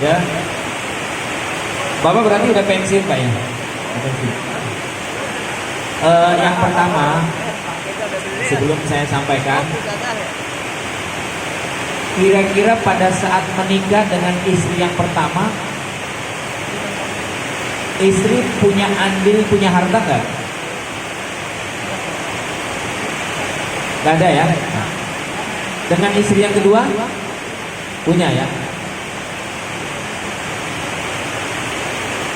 Ya, Bapak berarti udah pensiun Pak ya? Udah pensiun. Yang pertama, sebelum saya sampaikan, kira-kira pada saat menikah dengan istri yang pertama, istri punya andil, punya harta nggak? Nggak ada ya? Dengan istri yang kedua, punya ya?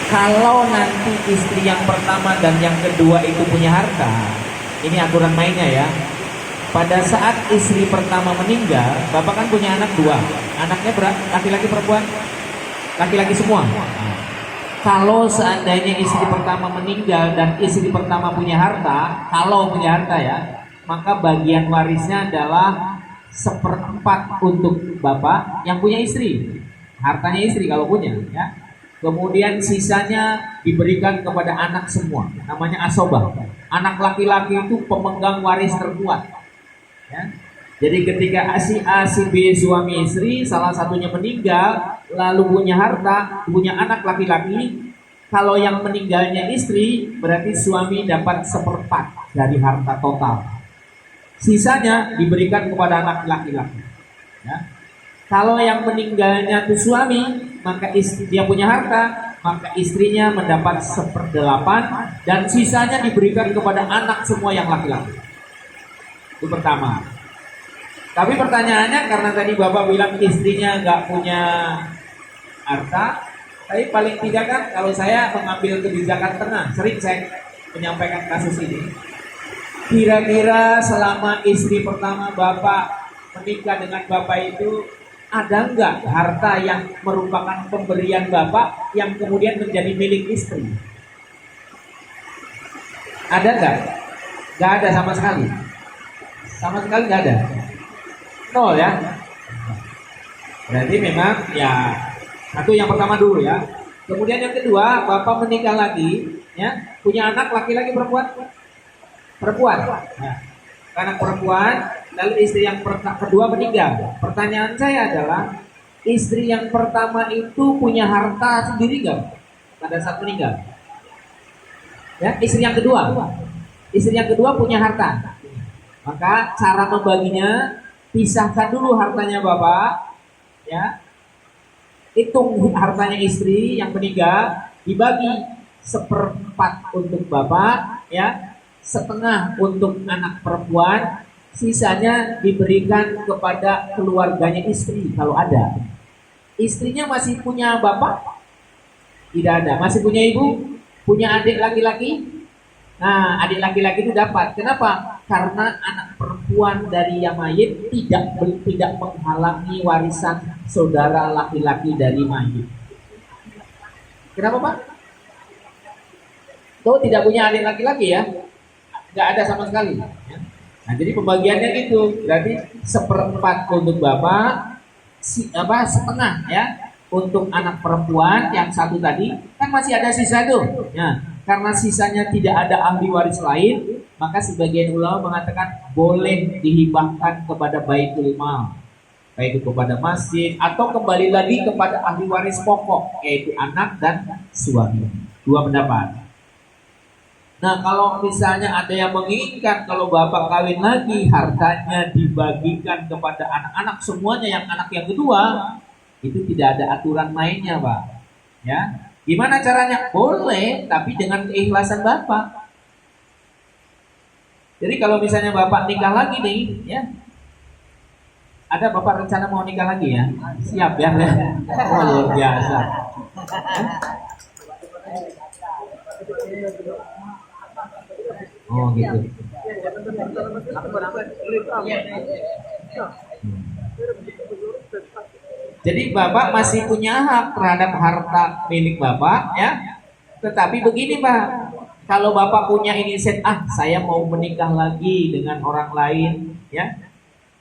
Kalau nanti istri yang pertama dan yang kedua itu punya harta, ini aturan mainnya ya. Pada saat istri pertama meninggal, bapak kan punya anak dua. Anaknya laki-laki perempuan? Laki-laki semua. Kalau seandainya istri pertama meninggal dan istri pertama punya harta, kalau punya harta ya, maka bagian warisnya adalah 1/4 untuk bapak yang punya istri. Hartanya istri kalau punya ya. Kemudian sisanya diberikan kepada anak semua, namanya asobah. Anak laki-laki itu pemegang waris terkuat. Ya. Jadi ketika si A, si B suami istri, salah satunya meninggal, lalu punya harta, punya anak laki-laki, kalau yang meninggalnya istri, berarti suami dapat 1/4 dari harta total. Sisanya diberikan kepada anak laki-laki. Ya. Kalau yang meninggalnya itu suami, maka istri dia punya harta, maka istrinya mendapat 1/8 dan sisanya diberikan kepada anak semua yang laki-laki. Itu pertama. Tapi pertanyaannya, karena tadi bapak bilang istrinya nggak punya harta, tapi paling tidak kan kalau saya mengambil kebijakan tengah, sering saya menyampaikan kasus ini. Kira-kira selama istri pertama bapak menikah dengan bapak itu, ada nggak harta yang merupakan pemberian bapak yang kemudian menjadi milik istri? Ada nggak? Nggak ada sama sekali. Sama sekali nggak ada. Nol ya. Berarti memang ya, satu yang pertama dulu ya. Kemudian yang kedua, bapak menikah lagi, ya, punya anak laki-laki perempuan? Perempuan. Nah, anak perempuan, lalu istri yang kedua meninggal. Pertanyaan saya adalah, istri yang pertama itu punya harta sendiri nggak pada saat meninggal? Ya, istri yang kedua punya harta. Maka cara membaginya, pisahkan dulu hartanya bapak, ya, hitung hartanya istri yang meninggal, dibagi 1/4 untuk bapak, ya, 1/2 untuk anak perempuan, sisanya diberikan kepada keluarganya istri kalau ada. Istrinya masih punya bapak? Tidak ada. Masih punya ibu? Punya adik laki-laki? Nah, adik laki-laki itu dapat. Kenapa? Karena anak perempuan dari yang mayit tidak menghalangi warisan saudara laki-laki dari mayit. Kenapa Pak? Tuh tidak punya adik laki-laki ya? Nggak ada sama sekali. Nah, jadi pembagiannya gitu, berarti 1/4 untuk bapak, 1/2 ya untuk anak perempuan yang satu tadi, kan masih ada sisa tuh. Nah, karena sisanya tidak ada ahli waris lain, maka sebagian ulama mengatakan boleh dihibahkan kepada baitul mal, baik itu kepada masjid atau kembali lagi kepada ahli waris pokok, yaitu anak dan suami. Dua pendapat. Nah, kalau misalnya ada yang menginginkan kalau bapak kawin lagi, hartanya dibagikan kepada anak-anak semuanya, yang anak yang kedua, itu tidak ada aturan mainnya Pak. Ya, gimana caranya? Boleh, tapi dengan keikhlasan bapak. Jadi kalau misalnya bapak nikah lagi nih, ya, ada bapak rencana mau nikah lagi ya? Siap ya? Oh, luar biasa. Oh gitu. Jadi bapak masih punya hak terhadap harta milik bapak ya. Tetapi begini Pak, kalau bapak punya inisiatif, saya mau menikah lagi dengan orang lain ya,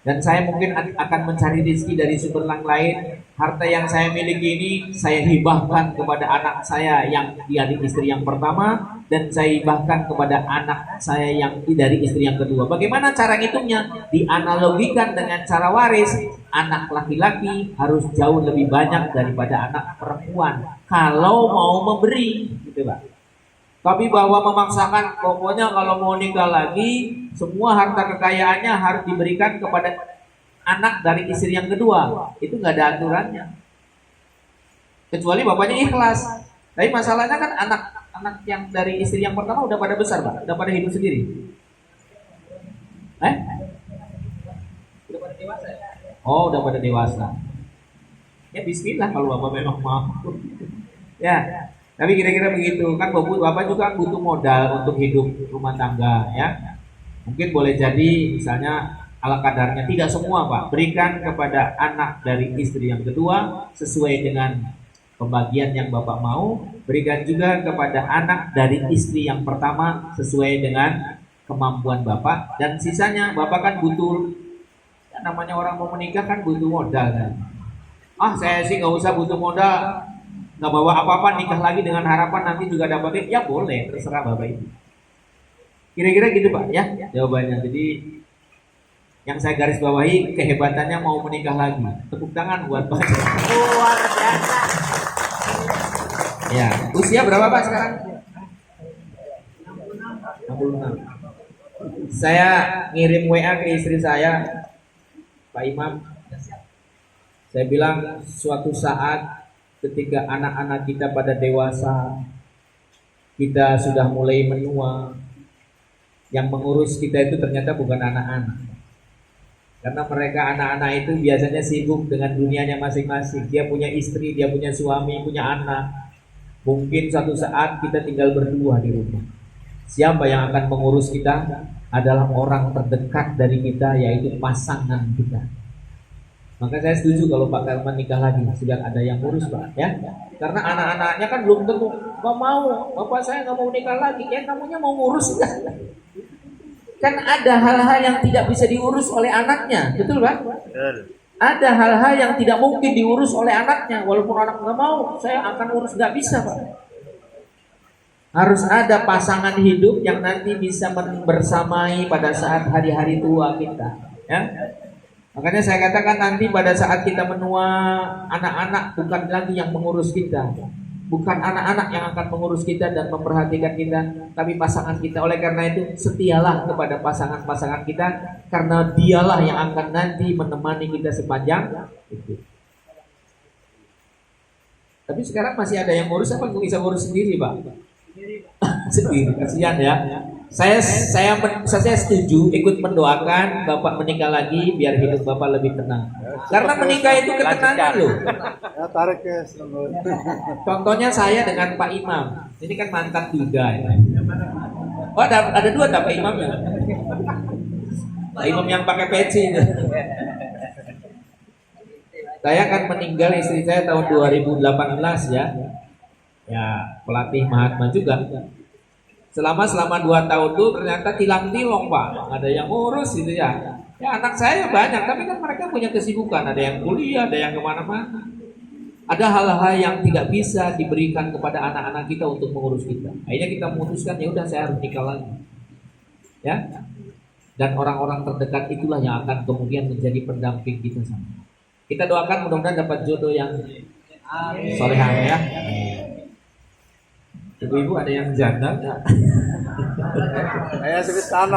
Dan saya mungkin akan mencari rezeki dari sumber yang lain. Harta yang saya miliki ini saya hibahkan kepada anak saya yang dari istri yang pertama, dan saya hibahkan kepada anak saya yang dari istri yang kedua. Bagaimana cara ngitungnya? Dianalogikan dengan cara waris. Anak laki-laki harus jauh lebih banyak daripada anak perempuan kalau mau memberi, gitu Pak. Tapi bahwa memaksakan pokoknya kalau mau nikah lagi semua harta kekayaannya harus diberikan kepada anak dari istri yang kedua, itu nggak ada aturannya. Kecuali bapaknya ikhlas. Tapi masalahnya kan anak yang dari istri yang pertama udah pada besar Pak, udah pada hidup sendiri. Udah pada dewasa ya? Oh, udah pada dewasa. Ya bismillah kalau bapak memang mau. Ya. Tapi kira-kira begitu kan, bapak juga butuh modal untuk hidup rumah tangga ya. Mungkin boleh jadi misalnya ala kadarnya, tidak semua Pak, berikan kepada anak dari istri yang kedua sesuai dengan pembagian yang bapak mau. Berikan juga kepada anak dari istri yang pertama sesuai dengan kemampuan bapak. Dan sisanya bapak kan butuh, ya namanya orang mau menikah kan butuh modal kan. Saya sih nggak usah butuh modal, nggak bawa apa-apa, nikah lagi dengan harapan nanti juga dapat. Ya boleh, terserah bapak itu. Kira-kira gitu Pak ya jawabannya. Jadi yang saya garis bawahi, kehebatannya mau menikah lagi. Tepuk tangan buat Pak. Luar biasa. Ya, usia berapa Pak sekarang? 66. Saya ngirim WA ke istri saya, Pak Imam. Saya bilang suatu saat ketika anak-anak kita pada dewasa, kita sudah mulai menua, yang mengurus kita itu ternyata bukan anak-anak. Karena mereka anak-anak itu biasanya sibuk dengan dunianya masing-masing. Dia punya istri, dia punya suami, punya anak. Mungkin suatu saat kita tinggal berdua di rumah. Siapa yang akan mengurus kita? Adalah orang terdekat dari kita, yaitu pasangan kita. Maka saya setuju kalau Pak Karman nikah lagi, sudah ada yang ngurus Pak ya. Karena anak-anaknya kan belum tentu nggak mau. Bapak saya nggak mau nikah lagi, ya kamunya mau ngurus enggak? Kan ada hal-hal yang tidak bisa diurus oleh anaknya, betul Pak? Betul. Ada hal-hal yang tidak mungkin diurus oleh anaknya, walaupun anak nggak mau, saya akan urus, nggak bisa Pak. Harus ada pasangan hidup yang nanti bisa bersamai pada saat hari-hari tua kita, ya. Makanya saya katakan nanti pada saat kita menua, anak-anak bukan lagi yang mengurus kita. Bukan anak-anak yang akan mengurus kita dan memperhatikan kita, tapi pasangan kita. Oleh karena itu, setialah kepada pasangan-pasangan kita, karena dialah yang akan nanti menemani kita sepanjang hidup. Tapi sekarang masih ada yang ngurus apa bisa ngurus sendiri Pak? Sendiri, kasihan ya. Saya setuju ikut mendoakan Bapak menikah lagi biar hidup Bapak lebih tenang. Karena menikah itu ketenangan loh. Contohnya saya dengan Pak Imam. Ini kan mantan juga ya. Oh ada dua tak Pak Imam ya? Pak Imam yang pakai peci. Saya akan meninggal istri saya tahun 2018 ya. Ya pelatih Mahatma juga. Selama 2 tahun itu ternyata tilang-tilong Pak, ada yang ngurus gitu ya. Ya anak saya banyak, tapi kan mereka punya kesibukan, ada yang kuliah, ada yang kemana-mana. Ada hal-hal yang tidak bisa diberikan kepada anak-anak kita untuk mengurus kita. Akhirnya kita memutuskan ya udah saya harus nikah lagi. Ya. Dan orang-orang terdekat itulah yang akan kemudian menjadi pendamping kita sama. Kita doakan mudah-mudahan dapat jodoh yang solehah ya. Ibu-ibu ada yang janda nggak? Saya sebut tanah.